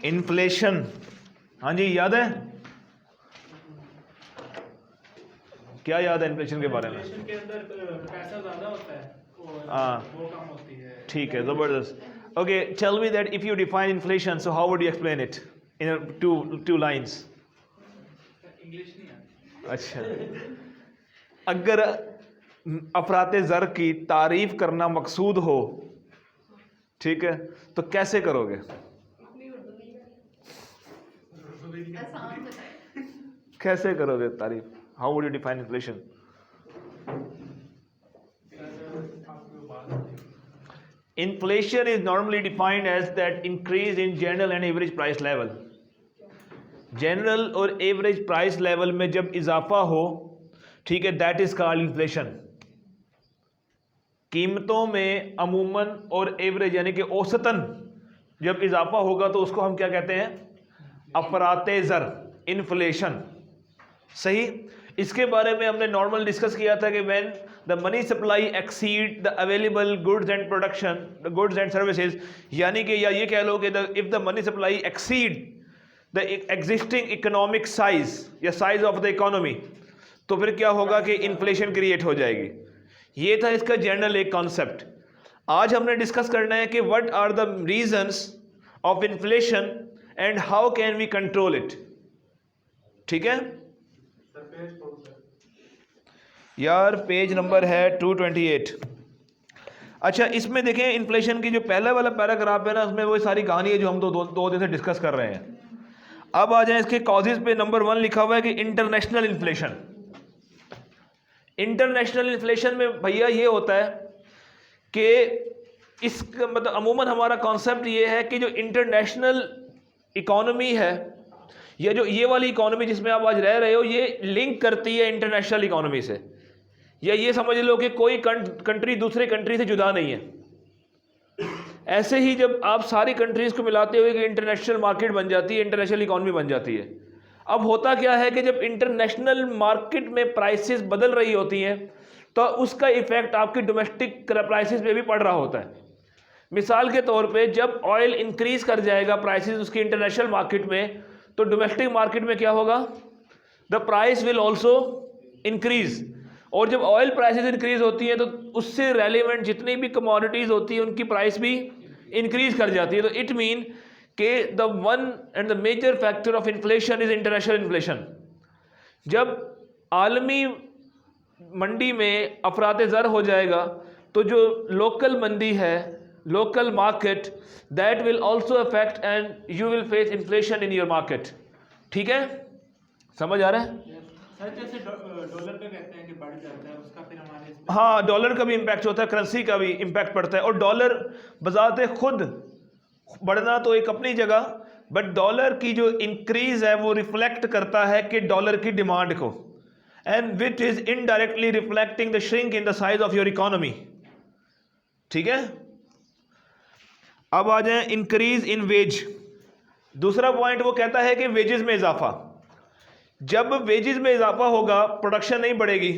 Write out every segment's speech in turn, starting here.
Inflation, हाँ जी याद है, क्या याद है इन्फ्लेशन के बारे में? इन्फ्लेशन के अंदर पैसा ज्यादा होता है और हाँ वो कम होती है। ठीक है, जबरदस्त। Okay, tell me that if you define inflation, so how would you explain it in two lines? English नहीं है। अच्छा, अगर अफराते ज़र की तारीफ करना मकसूद हो, ठीक है, तो कैसे करोगे? कैसे करोगे तारीफ? How would you define inflation? Inflation is normally defined as that increase in general and average price level. General और एवरेज प्राइस लेवल में जब इजाफा हो, ठीक है, दैट इज कॉल्ड इन्फ्लेशन। कीमतों में अमूमन और एवरेज यानी कि औसतन जब इजाफा होगा तो उसको हम क्या कहते हैं? अफराते ज़र, इन्फ्लेशन। सही। इसके बारे में हमने नॉर्मल डिस्कस किया था कि when the money supply exceed the available goods and production, the goods and services, यानी कि या ये कह लो कि if the money supply exceed the existing economic size या साइज ऑफ द इकोनॉमी, तो फिर क्या होगा कि इन्फ्लेशन क्रिएट हो जाएगी। ये था इसका जनरल एक कॉन्सेप्ट। आज हमने डिस्कस करना है कि what are the reasons of inflation and how can we control it. ठीक है यार, पेज नंबर है 228। अच्छा, इसमें देखें इन्फ्लेशन की जो पहले वाला पैराग्राफ है ना, उसमें वो सारी कहानी है जो हम दो दिन से डिस्कस कर रहे हैं। अब आ जाए इसके कॉजेज पे। नंबर 1 लिखा हुआ है कि इंटरनेशनल इन्फ्लेशन। इंटरनेशनल इन्फ्लेशन में भैया ये होता है कि इसका मतलब अमूमन हमारा कॉन्सेप्ट ये है कि जो इंटरनेशनल इकोनॉमी है या जो ये वाली इकोनॉमी जिसमें आप आज रह रहे हो, ये लिंक करती है इंटरनेशनल इकोनॉमी से। या ये समझ लो कि कोई कंट्री दूसरे कंट्री से जुदा नहीं है। ऐसे ही जब आप सारी कंट्रीज को मिलाते हुए कि इंटरनेशनल मार्केट बन जाती है, इंटरनेशनल इकोनॉमी बन जाती है। अब होता क्या है कि जब इंटरनेशनल मार्केट में प्राइसेस बदल रही होती हैं तो उसका इफेक्ट आपकी डोमेस्टिक प्राइसेस पे भी पड़ रहा होता है। मिसाल के तौर पे जब ऑयल इंक्रीज कर जाएगा प्राइसेस उसकी इंटरनेशनल मार्केट में, तो डोमेस्टिक मार्केट में क्या होगा? The price will also increase. और जब ऑयल प्राइसेस इंक्रीज होती हैं तो उससे रेलिवेंट जितनी भी कमोडिटीज होती हैं उनकी प्राइस भी इंक्रीज कर जाती है। तो इट मीन के the one and the major factor of inflation is international inflation. जब आलमी मंडी में अफराते ज़र हो जाएगा तो जो लोकल मंदी है, local market, that will also affect and you will face inflation in your market. ठीक है, समझ आ रहा है? सर जैसे डॉलर पे कहते हैं कि बढ़ जाता है, उसका फिर हमारे हाँ, डॉलर का भी इम्पैक्ट होता है, करेंसी का भी इम्पैक्ट पड़ता है। और डॉलर बजाते खुद बढ़ना तो एक अपनी जगह, बट डॉलर की जो इंक्रीज है वो रिफ्लेक्ट करता है कि डॉलर की डिमांड को, and which is indirectly reflecting the shrink in the size of your economy. ठीक है, अब आ जाए इंक्रीज इन वेज। दूसरा पॉइंट वो कहता है कि वेजेस में इजाफा। जब वेजेस में इजाफा होगा प्रोडक्शन नहीं बढ़ेगी,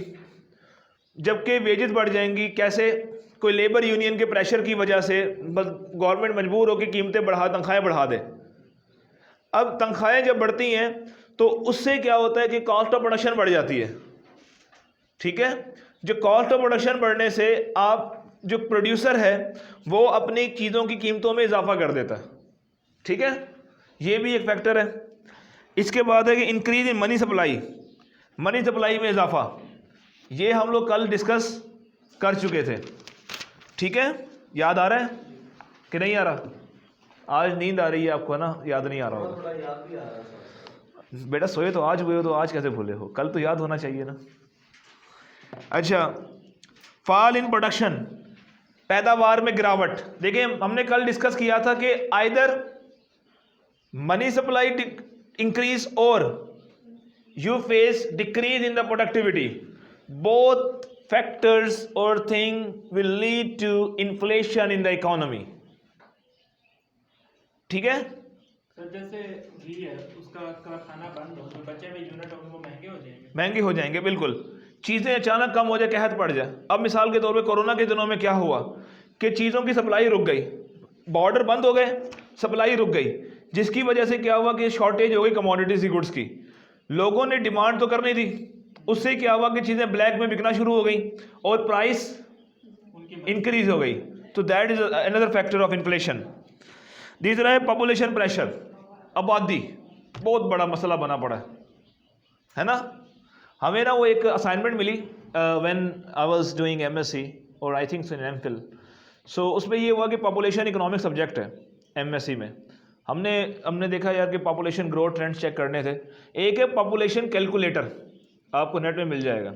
जबकि वेजेस बढ़ जाएंगी। कैसे? कोई लेबर यूनियन के प्रेशर की वजह से गवर्नमेंट मजबूर हो कि कीमतें बढ़ा, तनख्वाहें बढ़ा दे। अब तनख्वाहें जब बढ़ती हैं तो उससे क्या होता है कि कॉस्ट ऑफ प्रोडक्शन बढ़ जाती है। ठीक है, जो कॉस्ट ऑफ प्रोडक्शन बढ़ने से आप जो प्रोड्यूसर है वो अपनी चीज़ों की कीमतों में इजाफा कर देता है। ठीक है, ये भी एक फैक्टर है। इसके बाद है कि increase in money supply, money supply में इजाफा। ये हम लोग कल डिस्कस कर चुके थे। ठीक है, याद आ रहा है कि नहीं आ रहा? आज नींद आ रही है आपको, है ना? याद नहीं आ रहा होगा। थोड़ा याद भी आ रहा है। बेटा सोए तो आज हुए हो, तो आज कैसे भूले हो? कल तो याद होना चाहिए ना। अच्छा, फॉल इन प्रोडक्शन, पैदावार में गिरावट। देखिए हमने कल डिस्कस किया था कि आइदर मनी सप्लाई इंक्रीज और you face decrease in the productivity. Both factors or thing will lead to inflation in the economy. ठीक है? सर जैसे घी है उसका कारखाना बंद हो तो बचे हुए यूनिट होंगे वो महंगे हो जाएंगे। महंगे हो जाएंगे, बिल्कुल। चीज़ें अचानक कम हो जाए, कहत पड़ जाए। अब मिसाल के तौर पे कोरोना के दिनों में क्या हुआ कि चीज़ों की सप्लाई रुक गई, बॉर्डर बंद हो गए, सप्लाई रुक गई। जिसकी वजह से क्या हुआ कि शॉर्टेज हो गई कमोडिटीज की, गुड्स की। लोगों ने डिमांड तो करनी थी, उससे क्या हुआ कि चीज़ें ब्लैक में बिकना शुरू हो गई और प्राइस इंक्रीज हो गई। तो that is another factor of inflation. तीसरा है पॉपुलेशन प्रेशर। आबादी बहुत बड़ा मसला बना पड़ा है ना। हमें ना वो एक असाइनमेंट मिली when I was doing MSc और I think so in MPhil. सो उसमें ये हुआ कि पॉपुलेशन इकोनॉमिक सब्जेक्ट है एमएससी में। हमने देखा यार कि पॉपुलेशन ग्रोथ ट्रेंड्स चेक करने थे। एक है पॉपुलेशन कैलकुलेटर, आपको नेट में मिल जाएगा।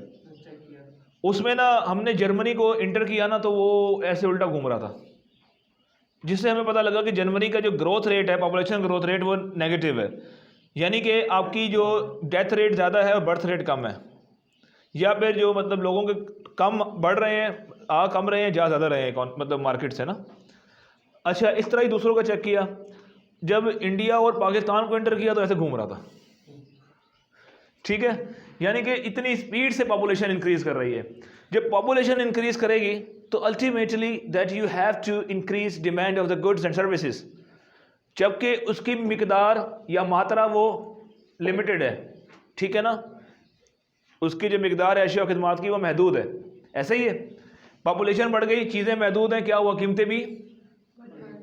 उसमें ना हमने जर्मनी को इंटर किया ना, तो वो ऐसे उल्टा घूम रहा था, जिससे हमें पता लगा कि जर्मनी का जो ग्रोथ रेट है, पॉपुलेशन ग्रोथ रेट, वो नेगेटिव है। यानी कि आपकी जो डेथ रेट ज़्यादा है और बर्थ रेट कम है, या फिर जो मतलब लोगों के कम बढ़ रहे हैं, कम रहे हैं, ज़्यादा रहे हैं मतलब मार्केट से ना। अच्छा, इस तरह ही दूसरों का चेक किया। जब इंडिया और पाकिस्तान को एंटर किया तो ऐसे घूम रहा था, ठीक है। यानी कि इतनी स्पीड से पॉपुलेशन इंक्रीज कर रही है। जब पॉपुलेशन इंक्रीज करेगी तो ultimately that you have to increase demand of the goods and services, जबकि उसकी मिकदार या मात्रा वो लिमिटेड है, ठीक है ना। उसकी जो मिकदार है अशिया और खिदमात की वो महदूद है। ऐसे ही है, पॉपुलेशन बढ़ गई, चीज़ें महदूद हैं, क्या हुआ, कीमतें भी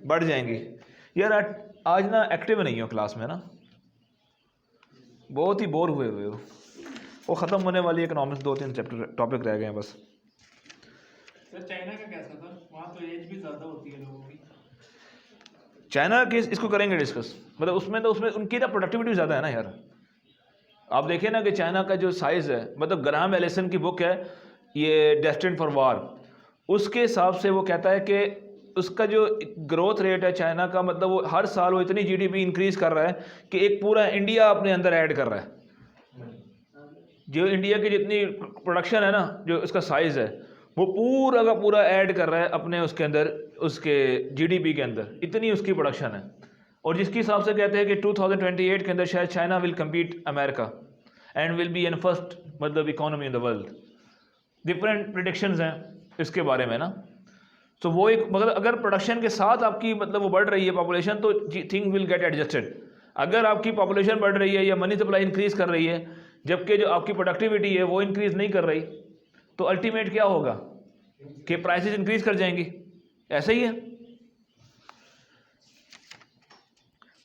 बढ़ जाएंगी। यार आज ना एक्टिव नहीं हो क्लास में ना, बहुत ही बोर हुए हो। वो ख़त्म होने वाली इकोनॉमिक्स 2-3 चैप्टर टॉपिक रह गए हैं बस। सर चाइना का कैसा था? वहाँ तो एज भी ज़्यादा होती है लोगों की। चाइना के इसको करेंगे डिस्कस। मतलब उसमें उनकी ना प्रोडक्टिविटी ज़्यादा है ना यार। आप देखिए ना कि चाइना का जो साइज़ है, मतलब ग्राहम एलिसन की बुक है ये डेस्टिन्ड फॉर वार, उसके हिसाब से वो कहता है कि उसका जो ग्रोथ रेट है चाइना का, मतलब वो हर साल वो इतनी जीडीपी इंक्रीज कर रहा है कि एक पूरा इंडिया अपने अंदर ऐड कर रहा है। जो इंडिया की जितनी प्रोडक्शन है ना, जो इसका साइज़ है, वो पूरा का पूरा ऐड कर रहा है अपने उसके अंदर, उसके जीडीपी के अंदर, इतनी उसकी प्रोडक्शन है। और जिसके हिसाब से कहते हैं कि 2028 के अंदर शायद China will compete America and will be an first मतलब economy in the world. Different predictions हैं इसके बारे में ना। तो वो एक, मगर अगर प्रोडक्शन के साथ आपकी मतलब वो बढ़ रही है पॉपुलेशन, तो थिंग विल गेट एडजस्टेड। अगर आपकी पॉपुलेशन बढ़ रही है या मनी सप्लाई इंक्रीज कर रही है, जबकि जो आपकी प्रोडक्टिविटी है वो इंक्रीज नहीं कर रही, तो अल्टीमेट क्या होगा कि प्राइसेस इंक्रीज कर जाएंगी। ऐसा ही है।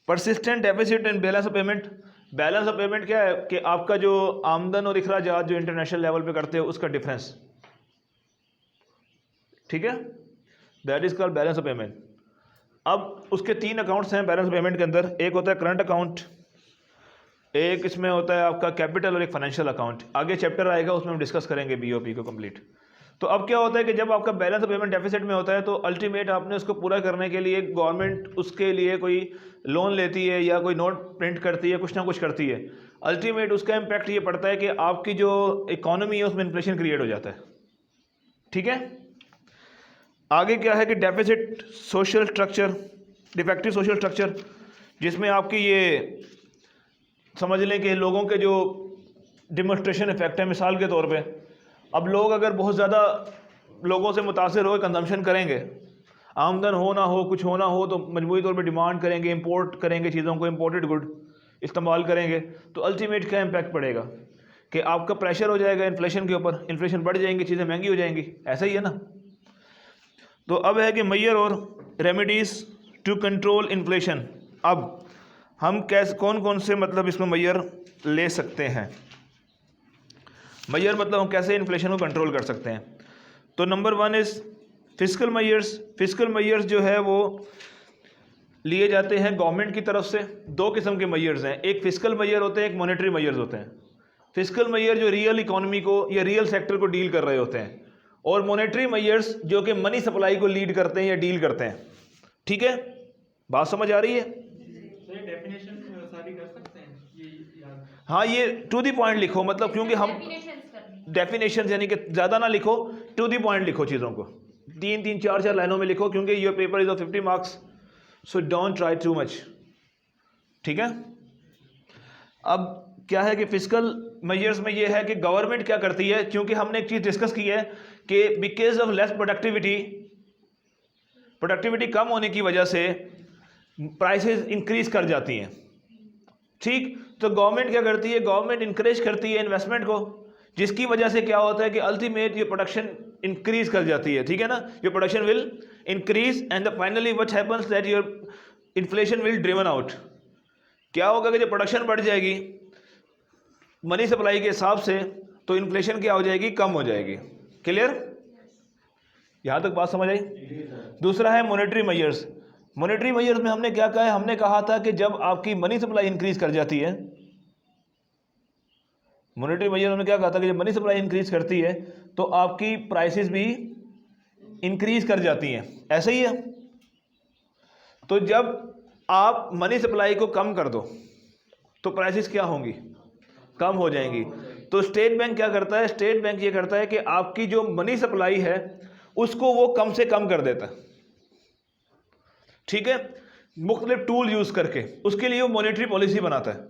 Persistent deficit and balance of payment. Balance of payment क्या है कि आपका जो आमदन और अखराजात जो इंटरनेशनल लेवल पे करते हो उसका डिफरेंस, ठीक है, that is called balance of payment. अब उसके 3 अकाउंट्स हैं बैलेंस ऑफ पेमेंट के अंदर। एक होता है करंट अकाउंट, एक इसमें होता है आपका कैपिटल, और एक फाइनेंशियल अकाउंट। आगे चैप्टर आएगा उसमें हम डिस्कस करेंगे बीओपी को कंप्लीट। तो अब क्या होता है कि जब आपका बैलेंस ऑफ पेमेंट डेफिसिट में होता है तो अल्टीमेट आपने उसको पूरा करने के लिए गवर्नमेंट उसके लिए कोई लोन लेती है या कोई नोट प्रिंट करती है, कुछ ना कुछ करती है। अल्टीमेट उसका इम्पैक्ट ये पड़ता है कि आपकी जो इकोनॉमी है उसमें इन्फ्लेशन क्रिएट हो जाता है, ठीक है। आगे क्या है कि deficit social structure, defective social structure, जिसमें आपकी ये समझ लें कि लोगों के जो डिमोन्स्ट्रेशन इफेक्ट है। मिसाल के तौर पे अब लोग अगर बहुत ज़्यादा लोगों से मुतासिर हो, कंजम्पशन करेंगे, आमदन हो ना हो, कुछ हो ना हो, तो मजबूरी तौर पे डिमांड करेंगे, इंपोर्ट करेंगे चीज़ों को, इंपोर्टेड गुड इस्तेमाल करेंगे, तो अल्टीमेट क्या इम्पैक्ट पड़ेगा कि आपका प्रेशर हो जाएगा इन्फ्लेशन के ऊपर, इन्फ्लेशन बढ़ जाएंगी, चीज़ें महंगी हो जाएंगी। ऐसा ही है ना। तो अब है कि मैयर और रेमेडीज़ टू कंट्रोल इन्फ्लेशन। अब हम कैसे कौन कौन से मतलब इसमें मैयर ले सकते हैं। मैयर मतलब हम कैसे इन्फ्लेशन को कंट्रोल कर सकते हैं। तो number 1 is fiscal measures. Fiscal measures जो है वो लिए जाते हैं गवर्नमेंट की तरफ से। 2 किस्म के मैयर्स हैं, एक फिस्कल मैयर होते हैं, एक मॉनेटरी मैयर्स होते हैं। फिस्कल मैयर जो रियल इकोनॉमी को या रियल सेक्टर को डील कर रहे होते हैं, और मॉनेटरी मैयर्स जो कि मनी सप्लाई को लीड करते हैं या डील करते हैं, ठीक है। बात समझ आ रही है? डेफिनेशन सारी कर सकते हैं ये याद। हाँ, ये टू दी पॉइंट लिखो, मतलब क्योंकि हम डेफिनेशन यानी कि ज़्यादा ना लिखो, टू दी पॉइंट लिखो चीज़ों को, 3-3, 4-4 लाइनों में लिखो, क्योंकि your paper is of 50 marks, so don't try too much, ठीक है। अब क्या है कि फिस्कल मेजर्स में ये है कि गवर्नमेंट क्या करती है, क्योंकि हमने एक चीज़ डिस्कस की है कि बिकॉज ऑफ लेस प्रोडक्टिविटी कम होने की वजह से प्राइसेस इंक्रीज कर जाती हैं। ठीक, तो गवर्नमेंट क्या करती है, गवर्नमेंट इंकरेज करती है इन्वेस्टमेंट को, जिसकी वजह से क्या होता है कि अल्टीमेट ये प्रोडक्शन इंक्रीज कर जाती है। ठीक है ना, your production will increase and finally what happens that your inflation will driven out. क्या होगा कि जब प्रोडक्शन बढ़ जाएगी मनी सप्लाई के हिसाब से, तो इन्फ्लेशन क्या हो जाएगी, कम हो जाएगी। क्लियर, यहाँ तक बात समझ आई। दूसरा है मॉनेटरी मेजर्स। मॉनेटरी मेजर्स में हमने क्या कहा है, हमने कहा था कि जब आपकी मनी सप्लाई इंक्रीज कर जाती है, मॉनेटरी मेजर में क्या कहा था कि जब मनी सप्लाई इंक्रीज करती है तो आपकी प्राइसेस भी इंक्रीज कर जाती हैं। ऐसे ही है, तो जब आप मनी सप्लाई को कम कर दो तो प्राइसेस क्या होंगी, कम हो जाएंगी। तो स्टेट बैंक क्या करता है, स्टेट बैंक ये करता है कि आपकी जो मनी सप्लाई है उसको वो कम से कम कर देता है। ठीक है, मुख्तलिफ टूल यूज करके उसके लिए वो मॉनेटरी पॉलिसी बनाता है,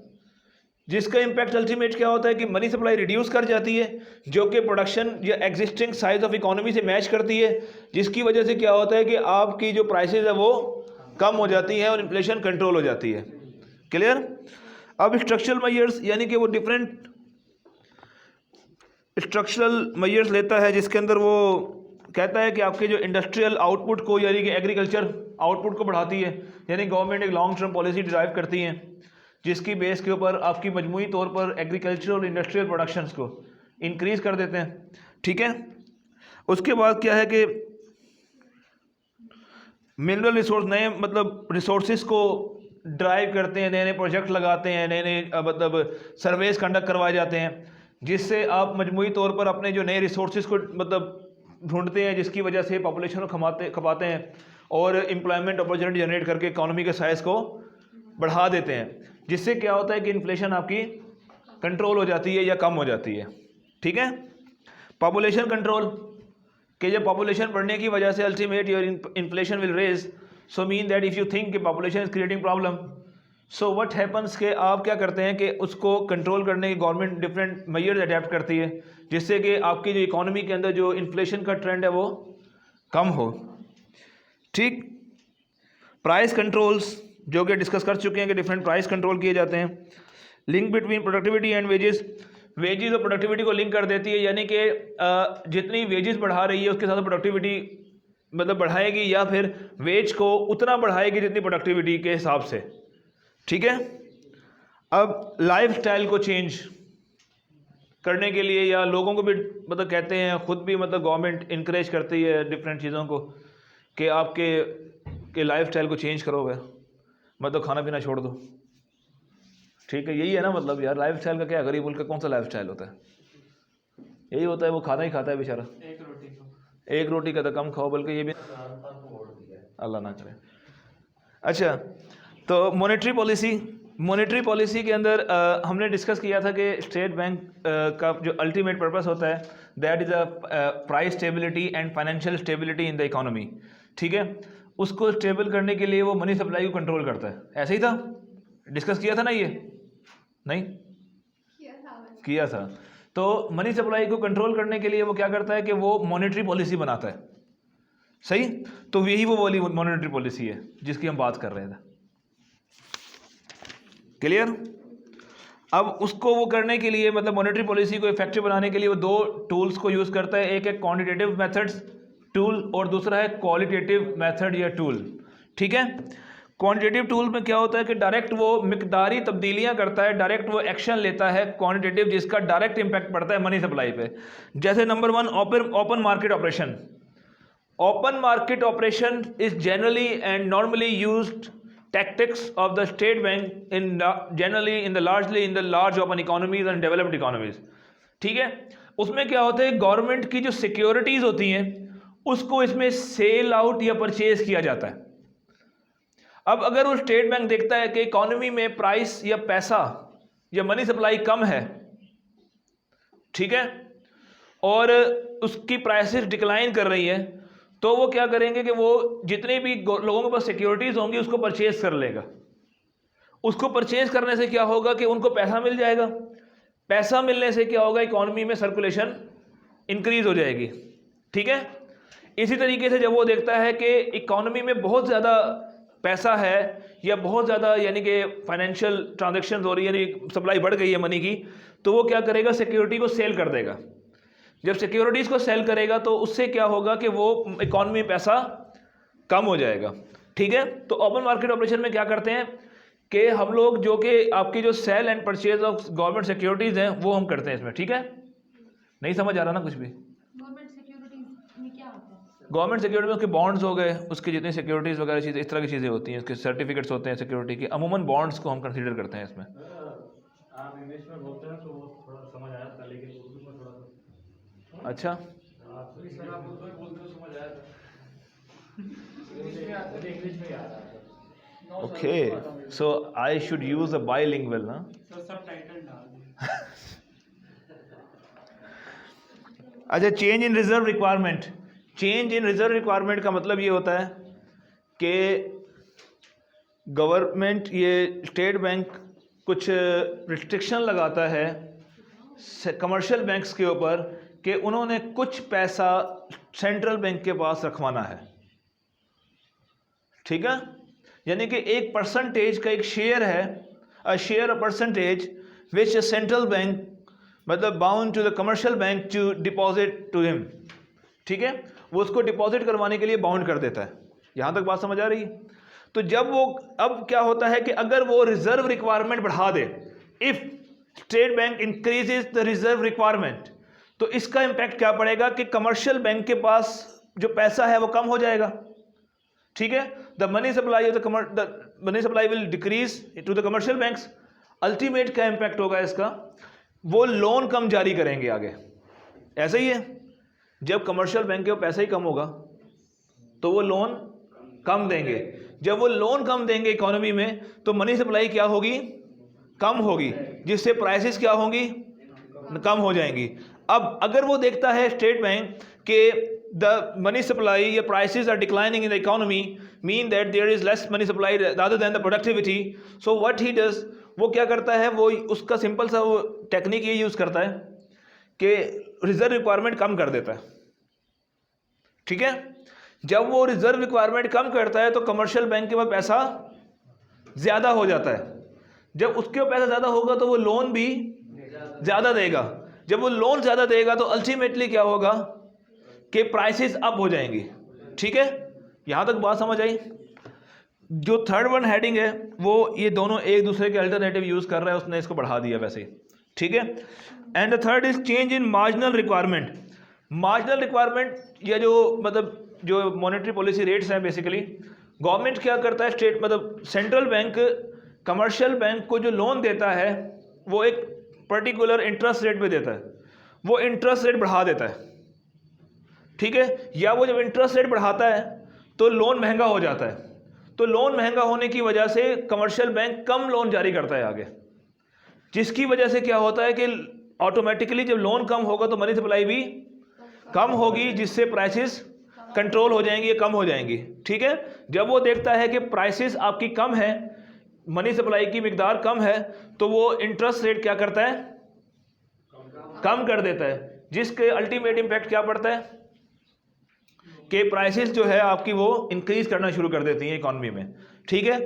जिसका इम्पैक्ट अल्टीमेट क्या होता है कि मनी सप्लाई रिड्यूस कर जाती है, जो कि प्रोडक्शन या एग्जिस्टिंग साइज ऑफ इकोनॉमी से मैच करती है, जिसकी वजह से क्या होता है कि आपकी जो प्राइसेस है वो कम हो जाती है और इन्फ्लेशन कंट्रोल हो जाती है। क्लियर। अब स्ट्रक्चरल मेजर्स यानी कि वो डिफरेंट स्ट्रक्चरल मेजर्स लेता है, जिसके अंदर वो कहता है कि आपके जो इंडस्ट्रियल आउटपुट को यानी कि एग्रीकल्चर आउटपुट को बढ़ाती है, यानी गवर्नमेंट एक लॉन्ग टर्म पॉलिसी ड्राइव करती है जिसकी बेस के ऊपर आपकी मजमूई तौर पर एग्रीकल्चर और इंडस्ट्रियल प्रोडक्शंस को इंक्रीज़ कर देते हैं। ठीक है, उसके बाद क्या है कि मिनरल रिसोर्स, नए मतलब रिसोर्सेज को ड्राइव करते हैं, नए नए प्रोजेक्ट लगाते हैं, नए नए मतलब सर्वेस कंडक्ट करवाए जाते हैं, जिससे आप मजमूई तौर पर अपने जो नए रिसोर्सेज को मतलब ढूंढते हैं, जिसकी वजह से पॉपुलेशन को खपाते हैं और एम्प्लॉयमेंट अपॉर्चुनिटी जनरेट करके इकोनॉमी के साइज़ को बढ़ा देते हैं, जिससे क्या होता है कि इन्फ्लेशन आपकी कंट्रोल हो जाती है या कम हो जाती है। ठीक है, पॉपुलेशन कंट्रोल कि जब पॉपुलेशन बढ़ने की वजह से ultimate your inflation will raise, so mean that if you think कि population is creating problem, so what happens के आप क्या करते हैं कि उसको कंट्रोल करने की गवर्नमेंट डिफरेंट मेजर्स अडेप्ट करती है, जिससे कि आपकी जो इकोनॉमी के अंदर जो इन्फ्लेशन का ट्रेंड है वो कम हो। ठीक, प्राइस कंट्रोल्स जो कि डिस्कस कर चुके हैं कि डिफरेंट प्राइस कंट्रोल किए जाते हैं। Link between productivity and wages, wages और प्रोडक्टिविटी को लिंक कर देती है, यानी कि जितनी वेजेस बढ़ा रही है उसके साथ प्रोडक्टिविटी मतलब बढ़ाएगी, या फिर वेज को उतना बढ़ाएगी जितनी प्रोडक्टिविटी के हिसाब से। ठीक है, अब लाइफस्टाइल को चेंज करने के लिए या लोगों को भी मतलब कहते हैं खुद भी मतलब गवर्नमेंट इनकरेज करती है डिफरेंट चीज़ों को कि आपके लाइफस्टाइल को चेंज करोगे, मतलब खाना पीना छोड़ दो। ठीक है, यही है ना मतलब यार, लाइफस्टाइल का क्या, गरीब मुल्क का कौन सा लाइफस्टाइल होता है, यही होता है वो खाना ही खाता है बेचारा, एक रोटी का तो कम खाओ, बल्कि ये भी अल्लाह ना करे। अच्छा, तो मॉनेटरी पॉलिसी के अंदर हमने डिस्कस किया था कि स्टेट बैंक का जो अल्टीमेट पर्पस होता है that is a price stability and financial stability in the economy. ठीक है, उसको स्टेबल करने के लिए वो मनी सप्लाई को कंट्रोल करता है। ऐसे ही था, डिस्कस किया था ना, ये नहीं किया था। तो मनी सप्लाई को कंट्रोल करने के लिए वो क्या करता है कि वो मॉनेटरी पॉलिसी बनाता है। सही, तो यही वो वाली मॉनेटरी पॉलिसी है जिसकी हम बात कर रहे थे। क्लियर। अब उसको वो करने के लिए मतलब मॉनेटरी पॉलिसी को इफेक्टिव बनाने के लिए वो दो टूल्स को यूज़ करता है, एक है क्वांटिटेटिव मेथड्स टूल और दूसरा है क्वालिटेटिव मेथड या टूल। ठीक है, क्वांटिटेटिव टूल में क्या होता है कि डायरेक्ट वो मिकदारी तब्दीलियां करता है, डायरेक्ट वो एक्शन लेता है। क्वांटिटेटिव जिसका डायरेक्ट इंपैक्ट पड़ता है मनी सप्लाई पे, जैसे number 1 open market operation. Open market operation is generally and normally used tactics of the state bank generally in the large open economies and developed economies। ठीक है, उसमें क्या होता है गवर्नमेंट की जो सिक्योरिटीज होती हैं उसको इसमें सेल आउट या परचेज किया जाता है। अब अगर वो स्टेट बैंक देखता है कि इकोनॉमी में प्राइस या पैसा या मनी सप्लाई कम है, ठीक है, और उसकी प्राइसेस डिक्लाइन कर रही है, तो वो क्या करेंगे कि वो जितने भी लोगों के पास सिक्योरिटीज होंगी उसको परचेज कर लेगा। उसको परचेज करने से क्या होगा कि उनको पैसा मिल जाएगा, पैसा मिलने से क्या होगा इकोनॉमी में सर्कुलेशन इंक्रीज हो जाएगी। ठीक है, इसी तरीके से जब वो देखता है कि इकोनॉमी में बहुत ज़्यादा पैसा है या बहुत ज़्यादा यानी कि फाइनेंशियल ट्रांजैक्शन हो रही है, यानी सप्लाई बढ़ गई है मनी की, तो वो क्या करेगा, सिक्योरिटी को सेल कर देगा। जब सिक्योरिटीज़ को सेल करेगा तो उससे क्या होगा कि वो इकॉनमी में पैसा कम हो जाएगा। ठीक है, तो ओपन मार्केट ऑपरेशन में क्या करते हैं कि हम लोग जो कि आपकी जो sale and purchase of government securities हैं वो हम करते हैं इसमें। ठीक है, नहीं समझ आ रहा ना कुछ भी? गवर्नमेंट सिक्योरिटीज में क्या होता है? गवर्नमेंट सिक्योरिटी में उसके बॉन्ड्स हो गए, उसकी जितनी सिक्योरिटीज़ वगैरह चीज़ें इस तरह की चीज़ें होती हैं, उसके सर्टिफिकेट्स होते हैं सिक्योरिटी के, अमूमन बॉन्ड्स को हम कंसीडर करते हैं इसमें। आप इंग्लिश में बोलते हैं तो वो थोड़ा समझ आया था, लेकिन उर्दू में थोड़ा सा अच्छा, आप सर आप उर्दू में बोलते हो समझ आया था, इंग्लिश में ही आ रहा था। Okay, so I should use a bilingual ना। सर सब टाइटल डाल दें। अच्छा, change in reserve requirement. Change in reserve requirement का मतलब ये होता है कि गवर्नमेंट, ये स्टेट बैंक कुछ रिस्ट्रिक्शन लगाता है कमर्शियल बैंक्स के ऊपर कि उन्होंने कुछ पैसा सेंट्रल बैंक के पास रखवाना है। ठीक है, यानी कि एक परसेंटेज का एक शेयर है, a share a percentage which a central bank मतलब bound to the commercial bank to deposit to him. ठीक है, वो उसको डिपॉजिट करवाने के लिए बाउंड कर देता है। यहाँ तक बात समझ आ रही है? तो जब वो, अब क्या होता है कि अगर वो रिजर्व रिक्वायरमेंट बढ़ा दे, if state bank increases the reserve requirement, तो इसका इम्पैक्ट क्या पड़ेगा कि कमर्शियल बैंक के पास जो पैसा है वो कम हो जाएगा। ठीक है, the money supply money supply will decrease to the commercial banks. Ultimate क्या इम्पैक्ट होगा इसका, वो लोन कम जारी करेंगे आगे। ऐसा ही है, जब कमर्शियल बैंक के पैसा ही कम होगा तो वो लोन कम देंगे। जब वो लोन कम देंगे इकोनॉमी में तो मनी सप्लाई क्या होगी, कम होगी, जिससे प्राइसेस क्या होंगी, कम हो जाएंगी। अब अगर वो देखता है स्टेट बैंक के द मनी सप्लाई या prices are declining in the economy, mean that there is less money supply rather than the productivity, so what he does, वो क्या करता है, वो उसका सिंपल सा वो टेक्निक ये यूज़ करता है कि रिजर्व रिक्वायरमेंट कम कर देता है। ठीक है, जब वो रिजर्व रिक्वायरमेंट कम करता है तो कमर्शियल बैंक के पास पैसा ज़्यादा हो जाता है। जब उसके पास पैसा ज़्यादा होगा तो वो लोन भी ज़्यादा देगा। जब वो लोन ज़्यादा देगा तो अल्टीमेटली क्या होगा कि प्राइसेस अप हो जाएंगी। ठीक है, यहाँ तक बात समझ आई? जो थर्ड वन हेडिंग है वो ये दोनों एक दूसरे के अल्टरनेटिव यूज़ कर रहा है, उसने इसको बढ़ा दिया वैसे ही। ठीक है, and the third is change in marginal requirement. Marginal requirement या जो मतलब जो मॉनेटरी पॉलिसी रेट्स हैं, बेसिकली गवर्नमेंट क्या करता है, स्टेट मतलब सेंट्रल बैंक कमर्शियल बैंक को जो लोन देता है वो एक पर्टिकुलर इंटरेस्ट रेट पे देता है, वो इंटरेस्ट रेट बढ़ा देता है। ठीक है, या वो जब इंटरेस्ट रेट बढ़ाता है तो लोन महंगा हो जाता है, तो लोन महंगा होने की वजह से कमर्शियल बैंक कम लोन जारी करता है आगे, जिसकी वजह से क्या होता है कि ऑटोमेटिकली जब लोन कम होगा तो मनी सप्लाई भी कम होगी, जिससे प्राइसेस कंट्रोल हो जाएंगी या कम हो जाएंगी। ठीक है, जब वो देखता है कि प्राइसेस आपकी कम है, मनी सप्लाई की मिकदार कम है, तो वो इंटरेस्ट रेट क्या करता है, कम कर देता है, जिसके अल्टीमेट इम्पैक्ट क्या पड़ता है कि प्राइसेस जो है आपकी वो इंक्रीज करना शुरू कर देती हैं इकॉनमी में। ठीक है,